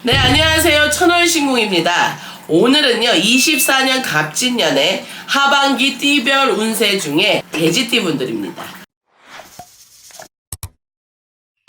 네, 안녕하세요. 천월신궁입니다. 오늘은요, 24년 갑진년의 하반기 띠별 운세 중에 돼지띠분들입니다.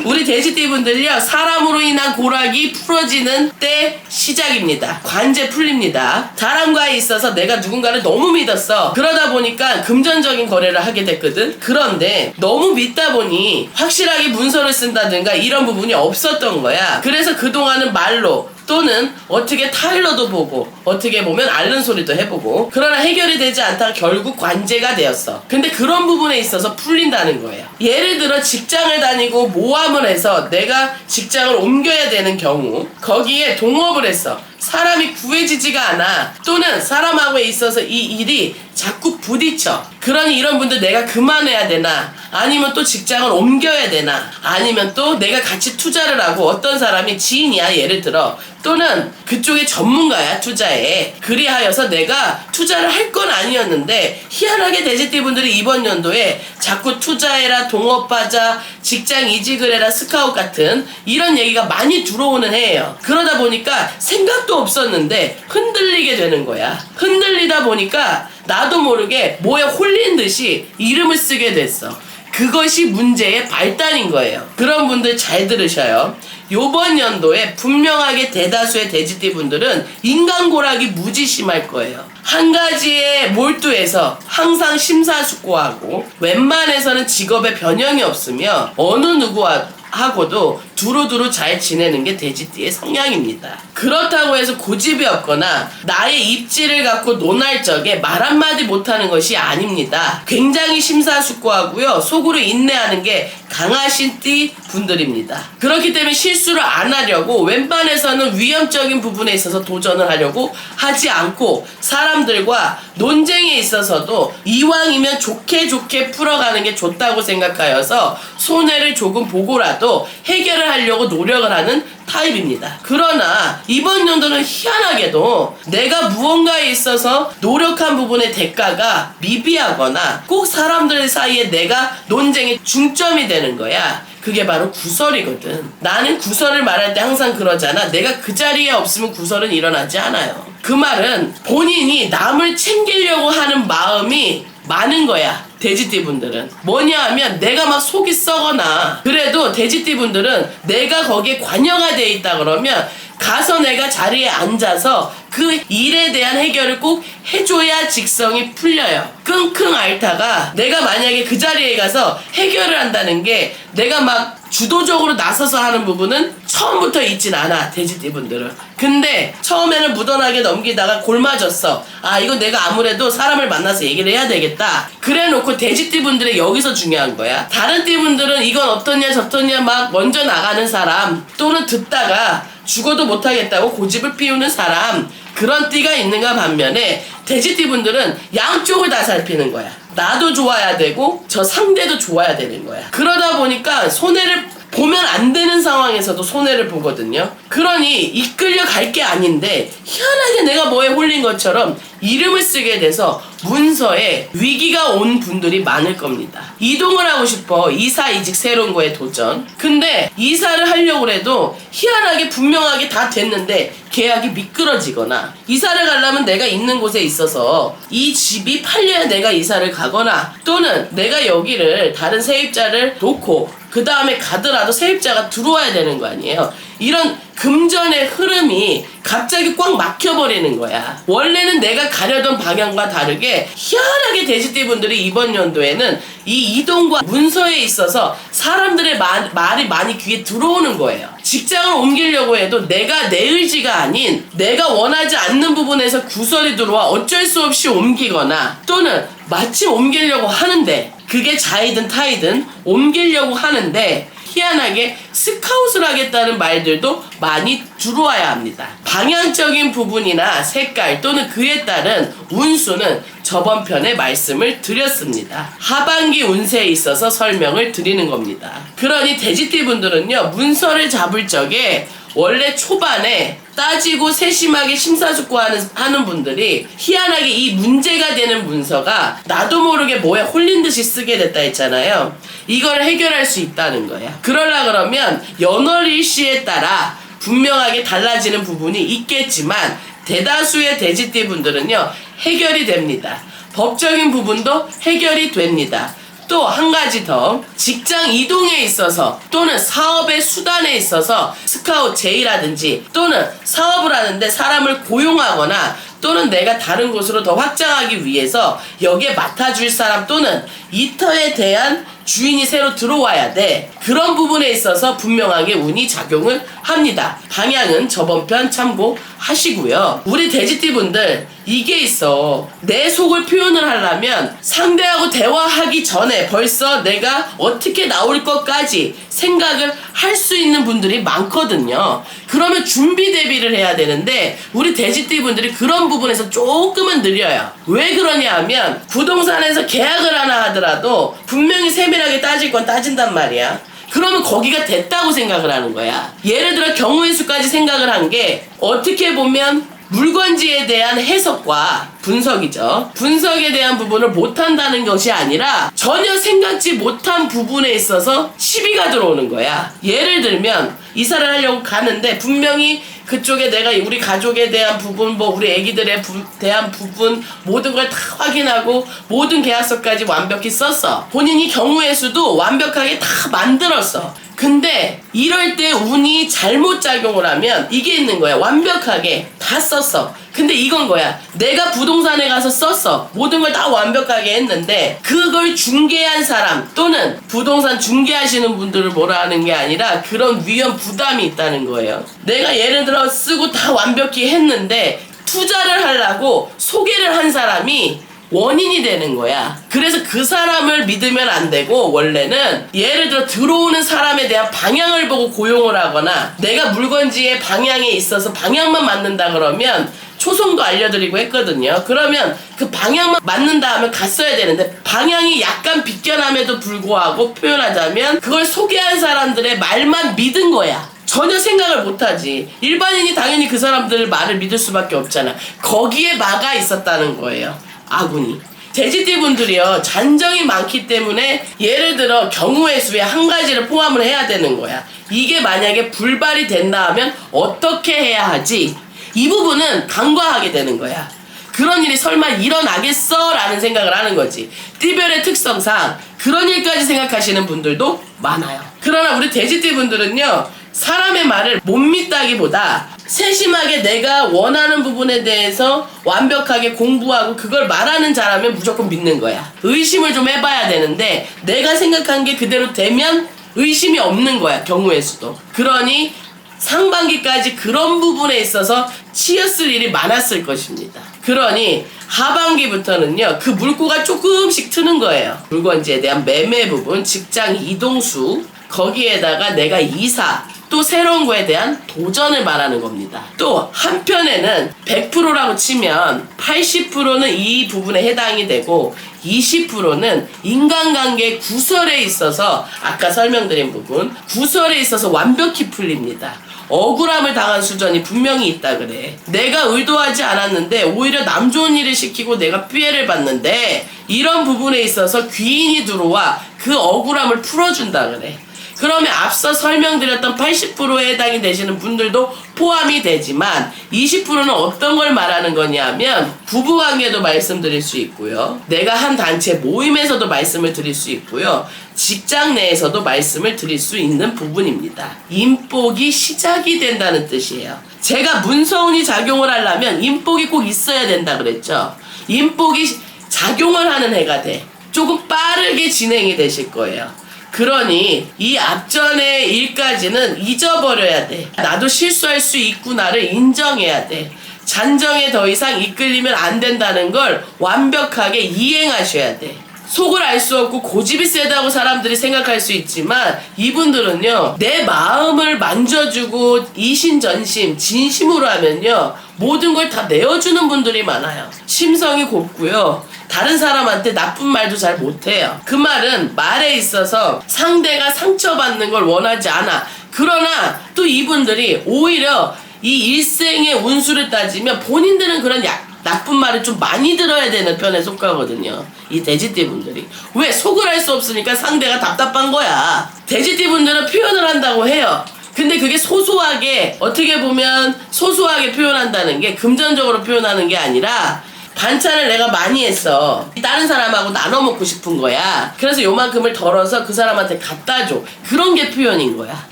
우리 돼지띠분들요, 사람으로 인한 고락이 풀어지는 때 시작입니다. 관제 풀립니다. 사람과에 있어서 내가 누군가를 너무 믿었어. 그러다 보니까 금전적인 거래를 하게 됐거든. 그런데 너무 믿다 보니 확실하게 문서를 쓴다든가 이런 부분이 없었던 거야. 그래서 그동안은 말로 또는 어떻게 타일러도 보고 어떻게 보면 앓는 소리도 해보고, 그러나 해결이 되지 않다가 결국 관제가 되었어. 근데 그런 부분에 있어서 풀린다는 거예요. 예를 들어 직장을 다니고 모함을 해서 내가 직장을 옮겨야 되는 경우, 거기에 동업을 했어. 사람이 구해지지가 않아. 또는 사람하고 있어서 이 일이 자꾸 부딪혀. 그러니 이런 분들 내가 그만해야 되나, 아니면 또 직장을 옮겨야 되나, 아니면 또 내가 같이 투자를 하고 어떤 사람이 지인이야 예를 들어, 또는 그쪽에 전문가야 투자에, 그리하여서 내가 투자를 할 건 아니었는데 희한하게 돼지띠분들이 이번 연도에 자꾸 투자해라, 동업하자, 직장 이직을 해라, 스카웃 같은 이런 얘기가 많이 들어오는 해예요. 그러다 보니까 생각도 없었는데 흔들리게 되는 거야. 흔들리다 보니까 나도 모르게 뭐에 홀린 듯이 이름을 쓰게 됐어. 그것이 문제의 발단인 거예요. 그런 분들 잘 들으셔요. 요번 연도에 분명하게 대다수의 돼지띠분들은 인간고락이 무지 심할 거예요. 한 가지에 몰두해서 항상 심사숙고하고, 웬만해서는 직업에 변형이 없으며 어느 누구하고도 두루두루 잘 지내는 게 돼지띠의 성향입니다. 그렇다고 해서 고집이 없거나 나의 입지를 갖고 논할 적에 말 한마디 못하는 것이 아닙니다. 굉장히 심사숙고하고요, 속으로 인내하는 게 강하신 띠 분들입니다. 그렇기 때문에 실수를 안 하려고 웬만해서는 위험적인 부분에 있어서 도전을 하려고 하지 않고, 사람들과 논쟁에 있어서도 이왕이면 좋게 풀어가는 게 좋다고 생각하여서 손해를 조금 보고라도 해결을 하려고 노력을 하는 타입입니다. 그러나 이번 연도는 희한하게도 내가 무언가에 있어서 노력한 부분의 대가가 미비하거나 꼭 사람들 사이에 내가 논쟁의 중점이 되는 거야. 그게 바로 구설이거든. 나는 구설을 말할 때 항상 그러잖아. 내가 그 자리에 없으면 구설은 일어나지 않아요. 그 말은 본인이 남을 챙기려고 하는 마음이 많은 거야. 돼지띠분들은 뭐냐 하면 내가 막 속이 썩거나 그래도 돼지띠분들은 내가 거기에 관여가 돼 있다 그러면 가서 내가 자리에 앉아서 그 일에 대한 해결을 꼭 해줘야 직성이 풀려요. 끙끙 앓다가 내가 만약에 그 자리에 가서 해결을 한다는 게 내가 막 주도적으로 나서서 하는 부분은 처음부터 있진 않아, 돼지띠분들은. 근데 처음에는 무던하게 넘기다가 골마졌어. 아, 이거 내가 아무래도 사람을 만나서 얘기를 해야 되겠다. 그래 놓고 돼지띠분들의 여기서 중요한 거야. 다른 띠분들은 이건 어떠냐 저떠냐 막 먼저 나가는 사람, 또는 듣다가 죽어도 못하겠다고 고집을 피우는 사람, 그런 띠가 있는가 반면에 돼지띠분들은 양쪽을 다 살피는 거야. 나도 좋아야 되고 저 상대도 좋아야 되는 거야. 그러다 보니까 손해를 보면 안 되는 상황에서도 손해를 보거든요. 그러니 이끌려 갈 게 아닌데 희한하게 내가 뭐에 홀린 것처럼 이름을 쓰게 돼서 문서에 위기가 온 분들이 많을 겁니다. 이동을 하고 싶어. 이사 이직 새로운 거에 도전. 근데 이사를 하려고 해도 희한하게 분명하게 다 됐는데 계약이 미끄러지거나, 이사를 가려면 내가 있는 곳에 있어서 이 집이 팔려야 내가 이사를 가거나, 또는 내가 여기를 다른 세입자를 놓고 그 다음에 가더라도 세입자가 들어와야 되는 거 아니에요. 이런 금전의 흐름이 갑자기 꽉 막혀버리는 거야. 원래는 내가 가려던 방향과 다르게 희한하게 돼지띠분들이 이번 연도에는 이 이동과 문서에 있어서 사람들의 말이 많이 귀에 들어오는 거예요. 직장을 옮기려고 해도 내가 내 의지가 아닌 내가 원하지 않는 부분에서 구설이 들어와 어쩔 수 없이 옮기거나, 또는 마침 옮기려고 하는데, 그게 자이든 타이든 옮기려고 하는데 희한하게 스카웃을 하겠다는 말들도 많이 들어와야 합니다. 방향적인 부분이나 색깔 또는 그에 따른 운수는 저번 편에 말씀을 드렸습니다. 하반기 운세에 있어서 설명을 드리는 겁니다. 그러니 돼지띠분들은요, 문서를 잡을 적에 원래 초반에 따지고 세심하게 심사숙고하는 분들이 희한하게 이 문제가 되는 문서가 나도 모르게 뭐에 홀린 듯이 쓰게 됐다 했잖아요. 이걸 해결할 수 있다는 거야. 그러려 그러면 연월일시에 따라 분명하게 달라지는 부분이 있겠지만 대다수의 돼지띠 분들은요 해결이 됩니다. 법적인 부분도 해결이 됩니다. 또 한 가지 더, 직장 이동에 있어서 또는 사업의 수단에 있어서 스카웃 제의라든지 또는 사업을 하는데 사람을 고용하거나 또는 내가 다른 곳으로 더 확장하기 위해서 여기에 맡아줄 사람 또는 이 터에 대한 주인이 새로 들어와야 돼. 그런 부분에 있어서 분명하게 운이 작용을 합니다. 방향은 저번 편 참고하시고요. 우리 돼지띠 분들 이게 있어. 내 속을 표현을 하려면 상대하고 대화하기 전에 벌써 내가 어떻게 나올 것까지 생각을 할 수 있는 분들이 많거든요. 그러면 준비 대비를 해야 되는데 우리 돼지띠 분들이 그런 부분에서 조금은 느려요. 왜 그러냐 하면 부동산에서 계약을 하나 하더라도 분명히 세밀하게 따질 건 따진단 말이야. 그러면 거기가 됐다고 생각을 하는 거야. 예를 들어 경우의 수까지 생각을 한 게 어떻게 보면 물건지에 대한 해석과 분석이죠. 분석에 대한 부분을 못한다는 것이 아니라 전혀 생각지 못한 부분에 있어서 시비가 들어오는 거야. 예를 들면 이사를 하려고 가는데 분명히 그쪽에 내가 우리 가족에 대한 부분, 뭐 우리 애기들에 대한 부분 모든 걸 다 확인하고 모든 계약서까지 완벽히 썼어. 본인이 경우의 수도 완벽하게 다 만들었어. 근데 이럴 때 운이 잘못 작용을 하면 이게 있는 거야. 완벽하게 다 썼어. 근데 이건 거야. 내가 부동산에 가서 썼어. 모든 걸 다 완벽하게 했는데 그걸 중개한 사람 또는 부동산 중개하시는 분들을 뭐라 하는 게 아니라 그런 위험 부담이 있다는 거예요. 내가 예를 들어 쓰고 다 완벽히 했는데 투자를 하려고 소개를 한 사람이 원인이 되는 거야. 그래서 그 사람을 믿으면 안 되고 원래는 예를 들어 들어오는 사람에 대한 방향을 보고 고용을 하거나 내가 물건지의 방향에 있어서 방향만 맞는다 그러면 초성도 알려드리고 했거든요. 그러면 그 방향만 맞는다 하면 갔어야 되는데 방향이 약간 비껴남에도 불구하고 표현하자면 그걸 소개한 사람들의 말만 믿은 거야. 전혀 생각을 못하지. 일반인이 당연히 그 사람들 말을 믿을 수밖에 없잖아. 거기에 막아 있었다는 거예요. 아군이. 돼지띠 분들이요 잔정이 많기 때문에 예를 들어 경우의 수에 한 가지를 포함을 해야 되는 거야. 이게 만약에 불발이 된다 하면 어떻게 해야 하지? 이 부분은 간과하게 되는 거야. 그런 일이 설마 일어나겠어? 라는 생각을 하는 거지. 띠별의 특성상 그런 일까지 생각하시는 분들도 많아요. 그러나 우리 돼지띠 분들은요 사람의 말을 못 믿다기보다 세심하게 내가 원하는 부분에 대해서 완벽하게 공부하고 그걸 말하는 자라면 무조건 믿는 거야. 의심을 좀 해봐야 되는데 내가 생각한 게 그대로 되면 의심이 없는 거야. 경우의 수도. 그러니 상반기까지 그런 부분에 있어서 치였을 일이 많았을 것입니다. 그러니 하반기부터는요 그 물꼬가 조금씩 트는 거예요. 물건지에 대한 매매 부분, 직장 이동수, 거기에다가 내가 이사, 또 새로운 거에 대한 도전을 말하는 겁니다. 또 한편에는 100%라고 치면 80%는 이 부분에 해당이 되고 20%는 인간관계 구설에 있어서 아까 설명드린 부분 구설에 있어서 완벽히 풀립니다. 억울함을 당한 수준이 분명히 있다 그래. 내가 의도하지 않았는데 오히려 남 좋은 일을 시키고 내가 피해를 받는데 이런 부분에 있어서 귀인이 들어와 그 억울함을 풀어준다 그래. 그러면 앞서 설명드렸던 80%에 해당이 되시는 분들도 포함이 되지만 20%는 어떤 걸 말하는 거냐면 부부관계도 말씀드릴 수 있고요. 내가 한 단체 모임에서도 말씀을 드릴 수 있고요. 직장 내에서도 말씀을 드릴 수 있는 부분입니다. 인복이 시작이 된다는 뜻이에요. 제가 문서운이 작용을 하려면 인복이 꼭 있어야 된다 그랬죠. 인복이 작용을 하는 해가 돼. 조금 빠르게 진행이 되실 거예요. 그러니 이 앞전의 일까지는 잊어버려야 돼. 나도 실수할 수 있구나를 인정해야 돼. 잔정에 더 이상 이끌리면 안 된다는 걸 완벽하게 이행하셔야 돼. 속을 알 수 없고 고집이 세다고 사람들이 생각할 수 있지만 이분들은요 내 마음을 만져주고 이신전심 진심으로 하면요 모든 걸 다 내어주는 분들이 많아요. 심성이 곱고요 다른 사람한테 나쁜 말도 잘 못해요. 그 말은 말에 있어서 상대가 상처받는 걸 원하지 않아. 그러나 또 이분들이 오히려 이 일생의 운수를 따지면 본인들은 그런 나쁜 말을 좀 많이 들어야 되는 편에 속하거든요. 이 돼지띠 분들이. 왜? 속을 알 수 없으니까 상대가 답답한 거야. 돼지띠 분들은 표현을 한다고 해요. 근데 그게 소소하게 어떻게 보면 소소하게 표현한다는 게 금전적으로 표현하는 게 아니라 반찬을 내가 많이 했어. 다른 사람하고 나눠 먹고 싶은 거야. 그래서 요만큼을 덜어서 그 사람한테 갖다 줘. 그런 게 표현인 거야.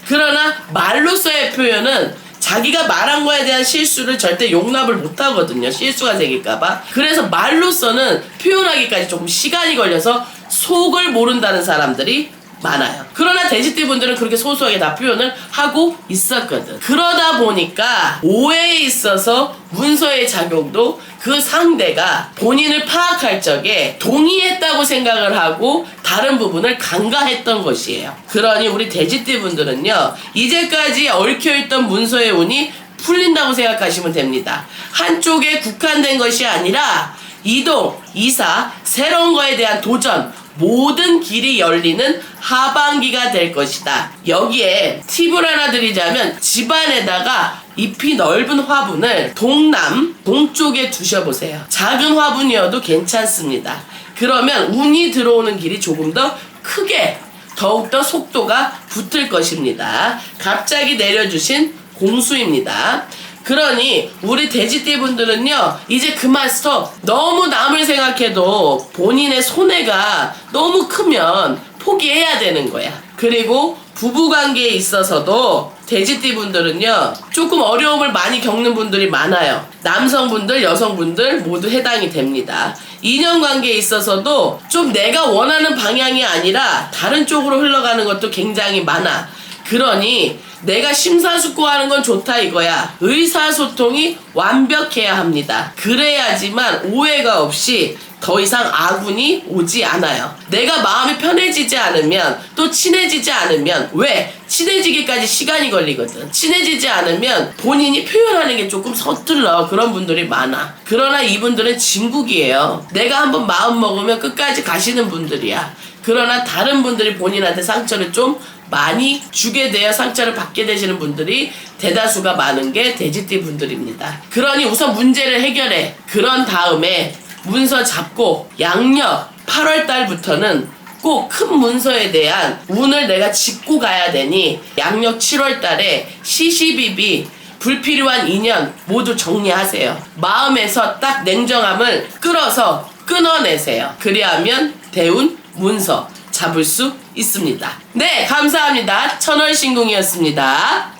그러나 말로서의 표현은 자기가 말한 거에 대한 실수를 절대 용납을 못 하거든요. 실수가 생길까봐. 그래서 말로서는 표현하기까지 조금 시간이 걸려서 속을 모른다는 사람들이 많아요. 그러나 돼지띠 분들은 그렇게 소소하게 다 표현을 하고 있었거든. 그러다 보니까 오해에 있어서 문서의 작용도 그 상대가 본인을 파악할 적에 동의했다고 생각을 하고 다른 부분을 간과했던 것이에요. 그러니 우리 돼지띠 분들은요, 이제까지 얽혀있던 문서의 운이 풀린다고 생각하시면 됩니다. 한쪽에 국한된 것이 아니라 이동, 이사, 새로운 거에 대한 도전, 모든 길이 열리는 하반기가 될 것이다. 여기에 팁을 하나 드리자면 집안에다가 잎이 넓은 화분을 동쪽에 두셔보세요. 작은 화분이어도 괜찮습니다. 그러면 운이 들어오는 길이 조금 더 크게 더욱더 속도가 붙을 것입니다. 갑자기 내려주신 공수입니다. 그러니 우리 돼지띠 분들은요, 이제 그만 스톱. 너무 남을 생각해도 본인의 손해가 너무 크면 포기해야 되는 거야. 그리고 부부관계에 있어서도 돼지띠 분들은요, 조금 어려움을 많이 겪는 분들이 많아요. 남성분들, 여성분들 모두 해당이 됩니다. 인연관계에 있어서도 좀 내가 원하는 방향이 아니라 다른 쪽으로 흘러가는 것도 굉장히 많아. 그러니 내가 심사숙고하는 건 좋다 이거야. 의사소통이 완벽해야 합니다. 그래야지만 오해가 없이 더 이상 아군이 오지 않아요. 내가 마음이 편해지지 않으면, 또 친해지지 않으면, 왜? 친해지기까지 시간이 걸리거든. 친해지지 않으면 본인이 표현하는 게 조금 서툴러. 그런 분들이 많아. 그러나 이분들은 진국이에요. 내가 한번 마음 먹으면 끝까지 가시는 분들이야. 그러나 다른 분들이 본인한테 상처를 좀 많이 주게 되어 상처를 받게 되시는 분들이 대다수가 많은 게 돼지띠 분들입니다. 그러니 우선 문제를 해결해. 그런 다음에 문서 잡고 양력 8월 달부터는 꼭 큰 문서에 대한 운을 내가 짚고 가야 되니 양력 7월 달에 시시비비 불필요한 인연 모두 정리하세요. 마음에서 딱 냉정함을 끌어서 끊어내세요. 그리하면 대운 문서 잡을 수 있습니다. 네, 감사합니다. 천월신궁이었습니다.